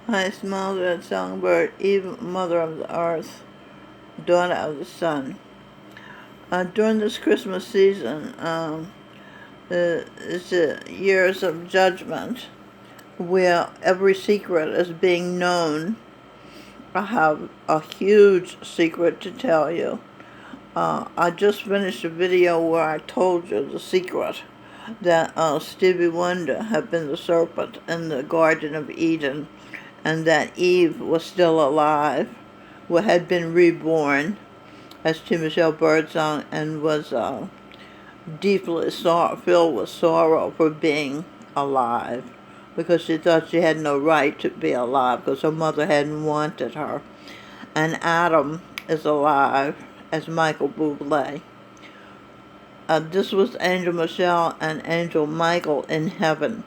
I smiled at songbird, Eve, mother of the earth, daughter of the sun. During this Christmas season, it's the years of judgment, where every secret is being known. I have a huge secret to tell you. I just finished a video where I told you the secret that Stevie Wonder had been the serpent in the Garden of Eden, and that Eve was still alive, had been reborn as T. Michelle Birdsong, and was deeply filled with sorrow for being alive, because she thought she had no right to be alive because her mother hadn't wanted her. And Adam is alive as Michael Bublé. This was Angel Michelle and Angel Michael in heaven.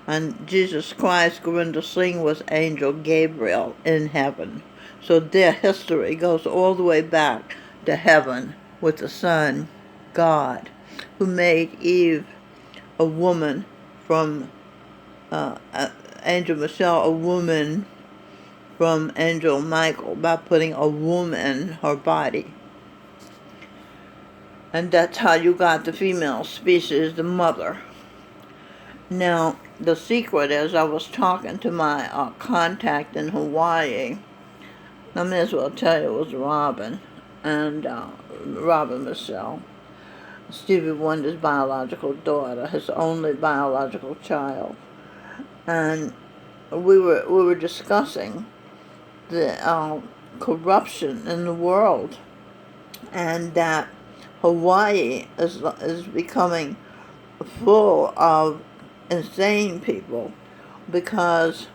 And Jesus Christ going to sing was Angel Gabriel in heaven. So their history goes all the way back to heaven with the Son, God, who made Eve a woman from Angel Michelle, a woman from Angel Michael, by putting a woman in her body. And that's how you got the female species, the mother. Now, the secret is, I was talking to my contact in Hawaii. I may as well tell you it was Robin, and Robin Michelle, Stevie Wonder's biological daughter, his only biological child. And we were discussing the corruption in the world, and that Hawaii is becoming full of insane people, because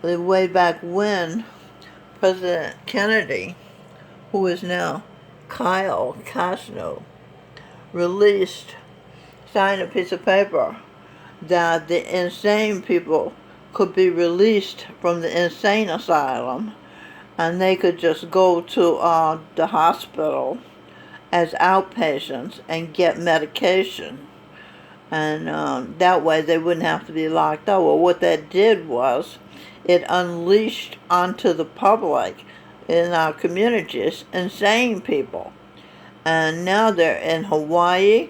way back when President Kennedy, who is now Kyle Castro, signed a piece of paper that the insane people could be released from the insane asylum, and they could just go to the hospital as outpatients and get medication. And that way they wouldn't have to be locked up. Well, what that did was it unleashed onto the public in our communities insane people. And now they're in Hawaii.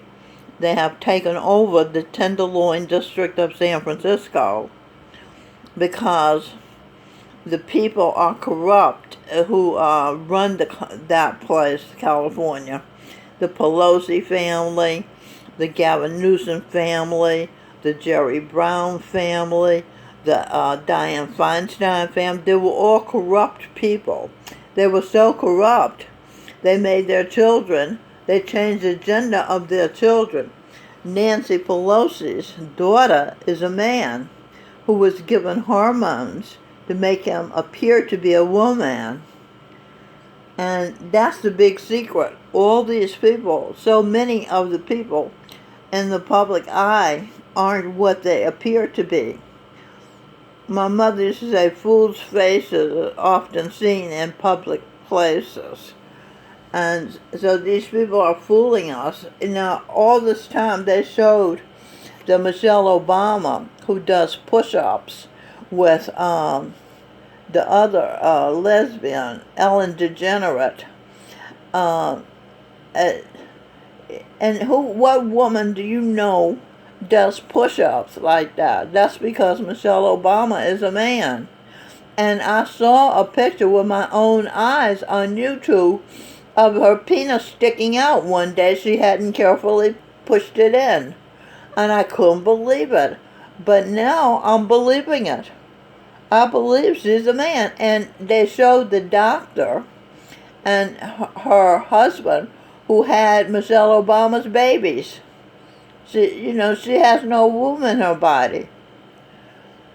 They have taken over the Tenderloin district of San Francisco, because the people are corrupt who run that place, California. The Pelosi family, the Gavin Newsom family, the Jerry Brown family, the Dianne Feinstein family. They were all corrupt people. They were so corrupt, they made their children, they changed the gender of their children. Nancy Pelosi's daughter is a man who was given hormones to make him appear to be a woman. And that's the big secret. All these people, so many of the people in the public eye, aren't what they appear to be. My mother used to say, fools' faces are often seen in public places. And so these people are fooling us. Now, all this time they showed the Michelle Obama, who does push-ups with the other lesbian, Ellen DeGeneres. And what woman do you know does push-ups like that? That's because Michelle Obama is a man. And I saw a picture with my own eyes on YouTube of her penis sticking out one day. She hadn't carefully pushed it in. And I couldn't believe it. But now I'm believing it. I believe she's a man. And they showed the doctor and her husband who had Michelle Obama's babies. She has no womb in her body.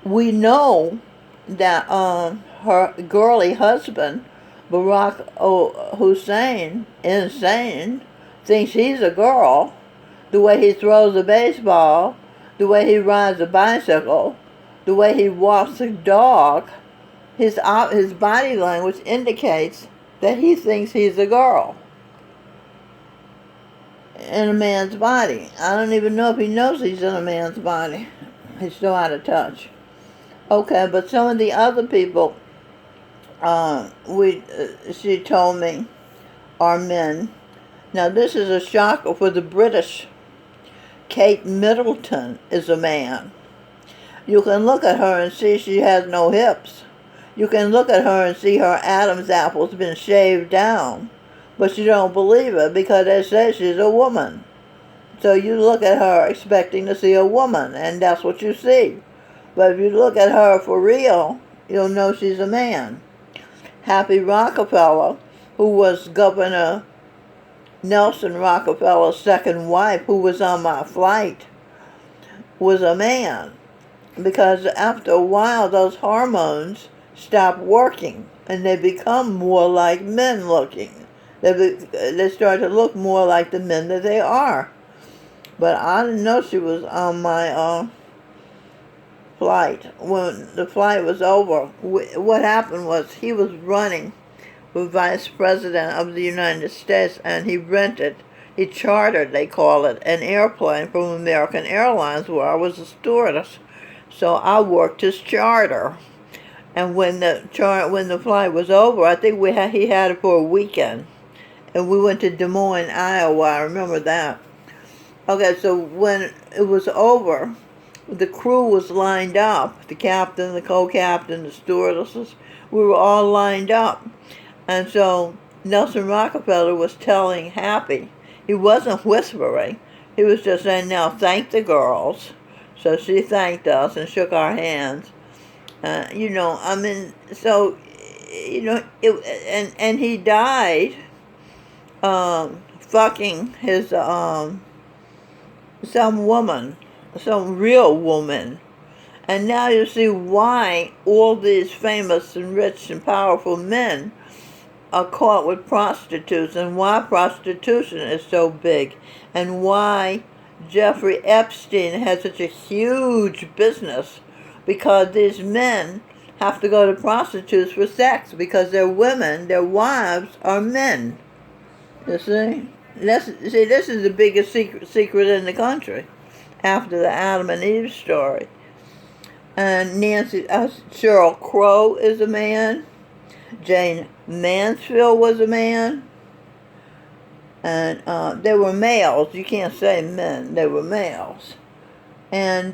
We know that her girly husband, Barack Hussein, insane, thinks he's a girl. The way he throws a baseball, the way he rides a bicycle, the way he walks a dog, his body language indicates that he thinks he's a girl in a man's body. I don't even know if he knows he's in a man's body. He's so out of touch. Okay, but some of the other people, she told me, are men. Now this is a shocker for the British. Kate Middleton is a man. You can look at her and see she has no hips. You can look at her and see her Adam's apple's been shaved down. But you don't believe it because they say she's a woman. So you look at her expecting to see a woman, and that's what you see. But if you look at her for real, you'll know she's a man. Happy Rockefeller, who was Governor Nelson Rockefeller's second wife, who was on my flight, was a man. Because after a while, those hormones stop working, and they become more like men looking. They start to look more like the men that they are. But I didn't know she was on my flight. When the flight was over, what happened was he was running for Vice President of the United States, and he chartered, they call it, an airplane from American Airlines where I was a stewardess. So I worked his charter. And when the flight was over, I think he had it for a weekend. And we went to Des Moines, Iowa. I remember that. Okay, so when it was over, the crew was lined up. The captain, the co-captain, the stewardesses, we were all lined up. And so Nelson Rockefeller was telling Happy. He wasn't whispering. He was just saying, now thank the girls. So she thanked us and shook our hands. And he died fucking his some woman, some real woman. And now you see why all these famous and rich and powerful men are caught with prostitutes, and why prostitution is so big, and why Jeffrey Epstein has such a huge business, because these men have to go to prostitutes for sex because their women, their wives, are men. You see? This is the biggest secret in the country after the Adam and Eve story. And Sheryl Crow is a man. Jane Mansfield was a man. And they were males. You can't say men. They were males. And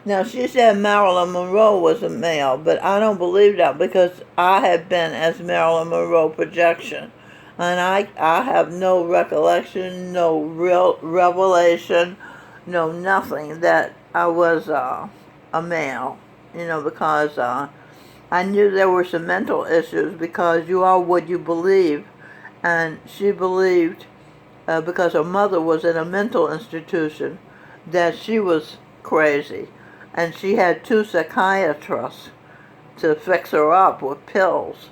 now she said Marilyn Monroe was a male, but I don't believe that because I have been as Marilyn Monroe projection. And I have no recollection, no real revelation, no nothing that I was a male, because I knew there were some mental issues because you are what you believe. And she believed, because her mother was in a mental institution, that she was crazy. And she had 2 psychiatrists to fix her up with pills.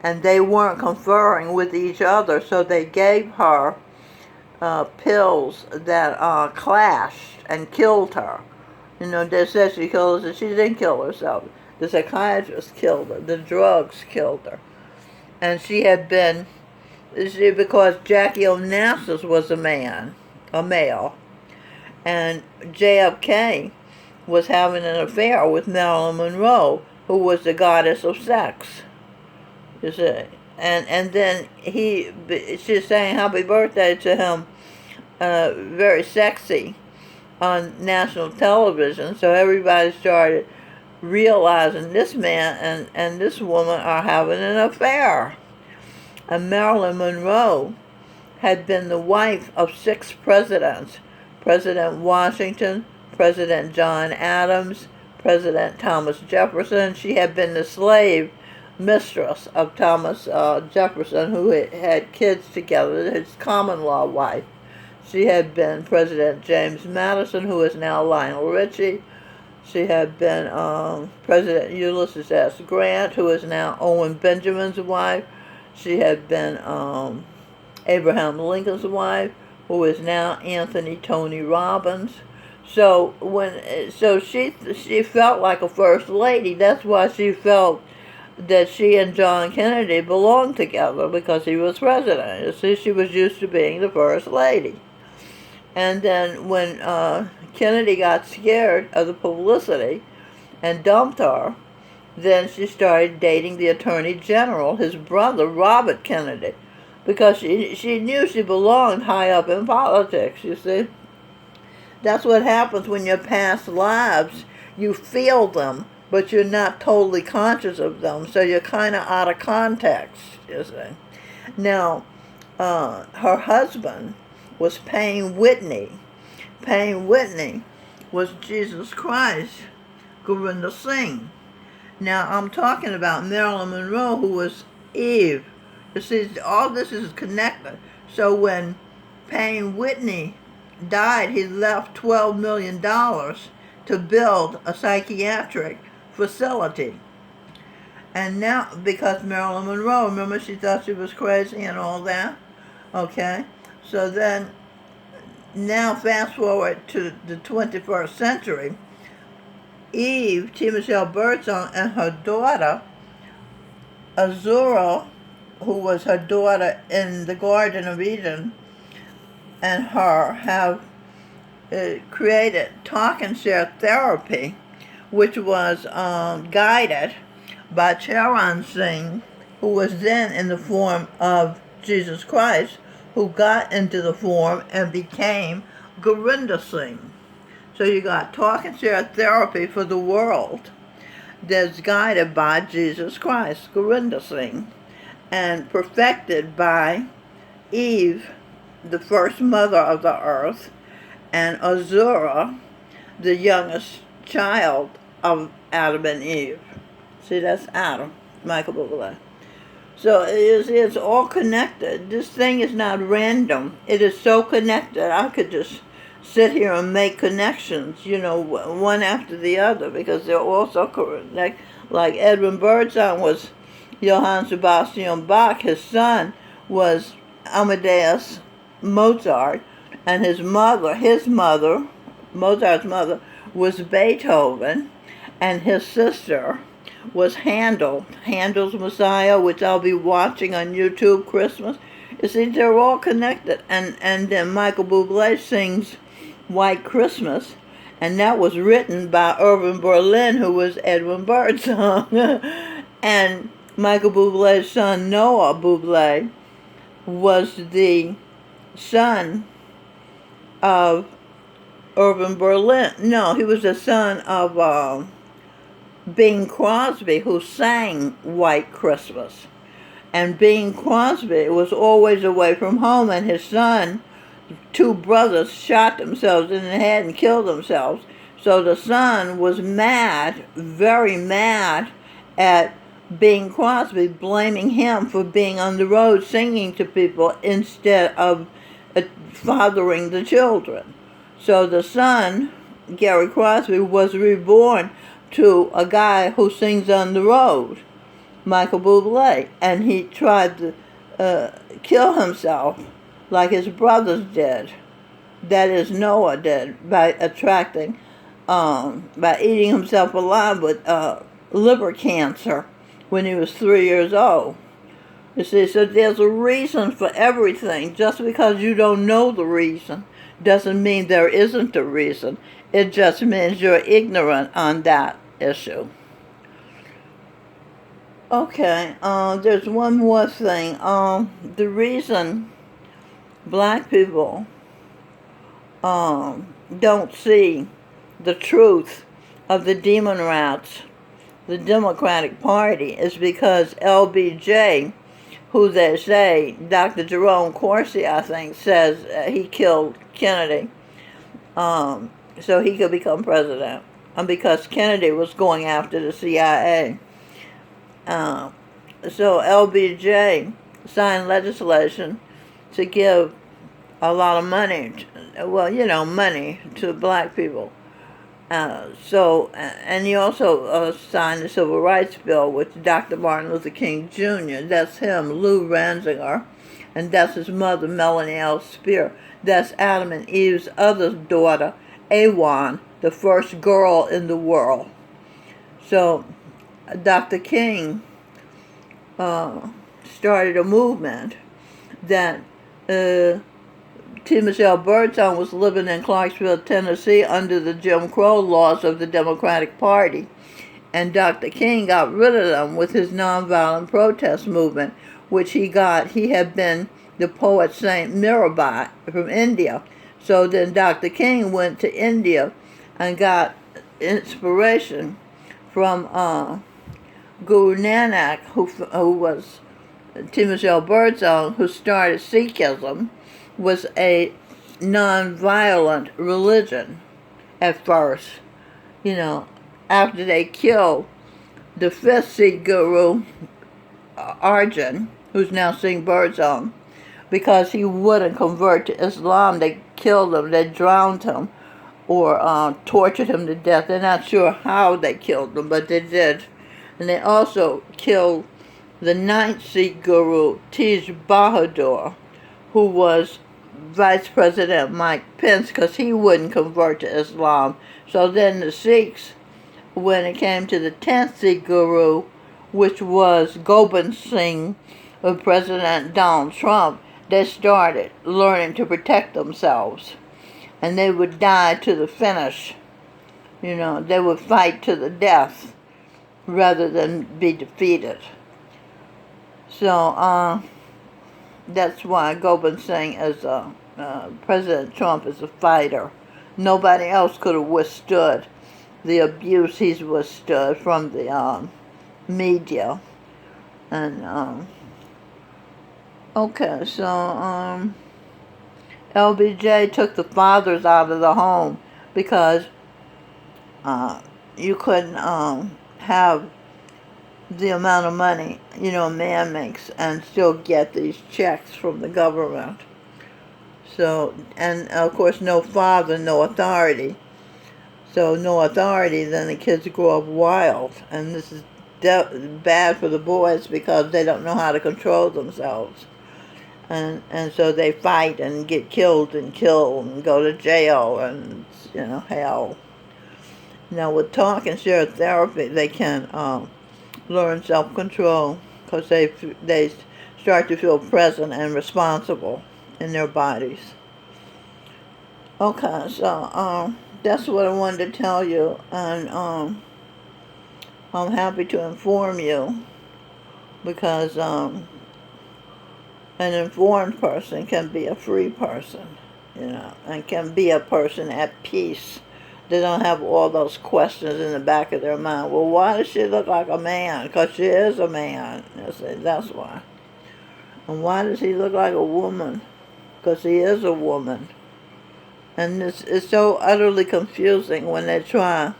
And they weren't conferring with each other, so they gave her pills that clashed and killed her. They said she killed herself. She didn't kill herself. The psychiatrist killed her. The drugs killed her. And she had been, because Jackie Onassis was a male. And JFK was having an affair with Marilyn Monroe, who was the goddess of sex. You see, and then she's saying happy birthday to him, very sexy, on national television. So everybody started realizing this man and this woman are having an affair. And Marilyn Monroe had been the wife of 6 presidents: President Washington, President John Adams, President Thomas Jefferson. She had been the slave mistress of Thomas Jefferson, who had kids together, his common law wife. She had been President James Madison, who is now Lionel Richie. She had been President Ulysses S. Grant, who is now Owen Benjamin's wife. She had been Abraham Lincoln's wife, who is now Anthony Tony Robbins. So she felt like a first lady. That's why she felt that she and John Kennedy belonged together, because he was president. You see, she was used to being the first lady. And then when Kennedy got scared of the publicity and dumped her, then she started dating the Attorney General, his brother, Robert Kennedy, because she knew she belonged high up in politics, you see. That's what happens when your past lives, you feel them, but you're not totally conscious of them, so you're kind of out of context, you see. Now, her husband was Payne Whitney. Payne Whitney was Jesus Christ, Gurinder Singh. Now, I'm talking about Marilyn Monroe, who was Eve. You see, all this is connected. So when Payne Whitney died, he left $12 million to build a psychiatric facility. And now, because Marilyn Monroe, remember, she thought she was crazy and all that? Okay? So then, now fast forward to the 21st century, Eve, T. Michelle Birdsong, and her daughter, Azura, who was her daughter in the Garden of Eden, and her have created talk and share therapy, which was guided by Charan Singh, who was then in the form of Jesus Christ, who got into the form and became Gurinder Singh. So you got talk and share therapy for the world that's guided by Jesus Christ, Gurinder Singh, and perfected by Eve, the first mother of the earth, and Azura, the youngest child of Adam and Eve. See, that's Adam, Michael Bublé. So it's all connected. This thing is not random. It is so connected. I could just sit here and make connections, one after the other, because they're all so connected. Like Edwin Birdsong was Johann Sebastian Bach. His son was Amadeus Mozart, and his mother, Mozart's mother, was Beethoven, and his sister was Handel's Messiah, which I'll be watching on YouTube Christmas. You see, they're all connected. And then Michael Bublé sings White Christmas, and that was written by Irving Berlin, who was Edwin Birdsong. And Michael Bublé's son, Noah Bublé, was the son of Irving Berlin. No, he was the son of Bing Crosby, who sang White Christmas. And Bing Crosby was always away from home, and his son, two brothers, shot themselves in the head and killed themselves. So the son was mad, very mad, at Bing Crosby, blaming him for being on the road singing to people instead of fathering the children. So the son, Gary Crosby, was reborn to a guy who sings on the road, Michael Bublé, and he tried to kill himself like his brothers did. That is, Noah did, by eating himself alive with liver cancer when he was 3 years old. You see, so there's a reason for everything. Just because you don't know the reason doesn't mean there isn't a reason. It just means you're ignorant on that issue. Okay, there's one more thing. The reason black people don't see the truth of the demon rats, the Democratic Party, is because LBJ, who they say, Dr. Jerome Corsi, I think, says he killed Kennedy so he could become president, and because Kennedy was going after the CIA. So LBJ signed legislation to give a lot of money, money to black people. And he also signed the Civil Rights Bill with Dr. Martin Luther King Jr. That's him, Lou Ranziger, and that's his mother, Melanie L. Spear. That's Adam and Eve's other daughter, Awan, the first girl in the world. So Dr. King started a movement that T. Michelle Birdsong was living in Clarksville, Tennessee under the Jim Crow laws of the Democratic Party. And Dr. King got rid of them with his nonviolent protest movement, which he had been the poet Saint Mirabai from India. So then Dr. King went to India and got inspiration from Guru Nanak, who was T. Michelle Birdsong, who started Sikhism, was a non-violent religion at first. After they killed the fifth Sikh guru, Arjan, who's now singing Birdsong, because he wouldn't convert to Islam. They killed him, they drowned him, or tortured him to death. They're not sure how they killed him, but they did. And they also killed the ninth Sikh guru, Tej Bahadur, who was Vice President Mike Pence, because he wouldn't convert to Islam. So then the Sikhs, when it came to the 10th Sikh guru, which was Gobind Singh, of President Donald Trump, they started learning to protect themselves. And they would die to the finish. They would fight to the death rather than be defeated. So that's why Gobind Singh is President Trump is a fighter. Nobody else could have withstood the abuse he's withstood from the media. And okay, so LBJ took the fathers out of the home because you couldn't have the amount of money a man makes and still get these checks from the government. So, and of course no father, no authority. So no authority, then the kids grow up wild. And this is bad for the boys because they don't know how to control themselves. And so they fight and get killed and go to jail and, hell. Now with talk and shared therapy, they can learn self-control because they start to feel present and responsible in their bodies. Okay, so that's what I wanted to tell you, and I'm happy to inform you because an informed person can be a free person, and can be a person at peace. They don't have all those questions in the back of their mind. Well, why does she look like a man? Because she is a man. That's why. And why does he look like a woman? Because he is a woman. And it's so utterly confusing when they're trying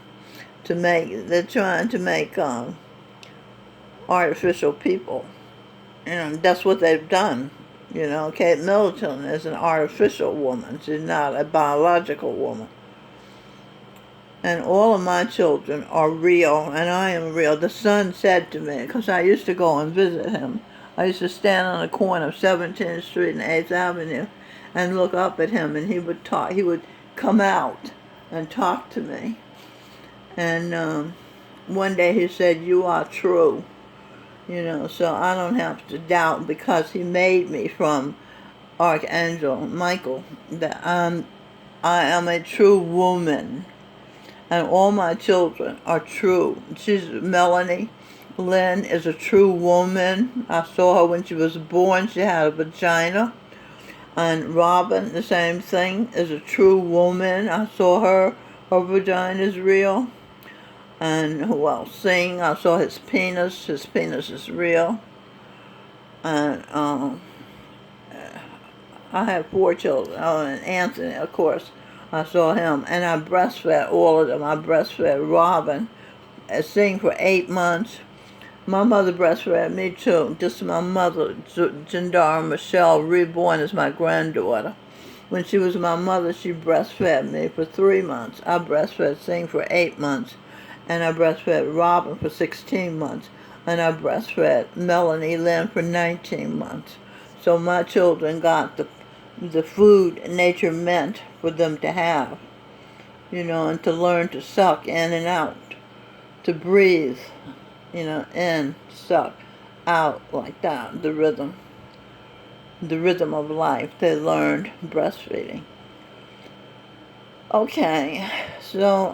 to make artificial people. That's what they've done. Kate Middleton is an artificial woman. She's not a biological woman. And all of my children are real, and I am real. The son said to me, because I used to go and visit him, I used to stand on the corner of 17th Street and 8th Avenue and look up at him, and he would talk. He would come out and talk to me. And one day he said, "You are true." So I don't have to doubt, because he made me from Archangel Michael, that I am a true woman. And all my children are true. Melanie Lynn is a true woman. I saw her when she was born. She had a vagina. And Robin, the same thing, is a true woman. I saw her. Her vagina is real. And who else? Singh, I saw his penis. His penis is real. And I have 4 children. Oh, and Anthony, of course. I saw him, and I breastfed all of them. I breastfed Robin, Singh for 8 months. My mother breastfed me too. Just my mother, Jindar Michelle, reborn as my granddaughter. When she was my mother, she breastfed me for 3 months. I breastfed Singh for 8 months, and I breastfed Robin for 16 months, and I breastfed Melanie Lynn for 19 months. So my children got the food nature meant for them to have, and to learn to suck in and out, to breathe, in, suck, out, like that, the rhythm. the rhythm of life. They learned breastfeeding. Okay, so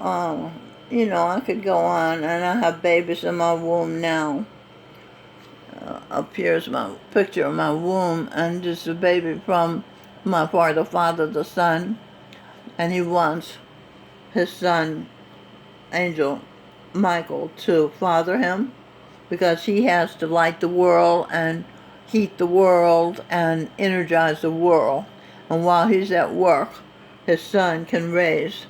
I could go on, and I have babies in my womb now. Up here's my picture of my womb, and this is a baby from my father, the son, and he wants his son, Angel Michael, to father him because he has to light the world and heat the world and energize the world. And while he's at work, his son can raise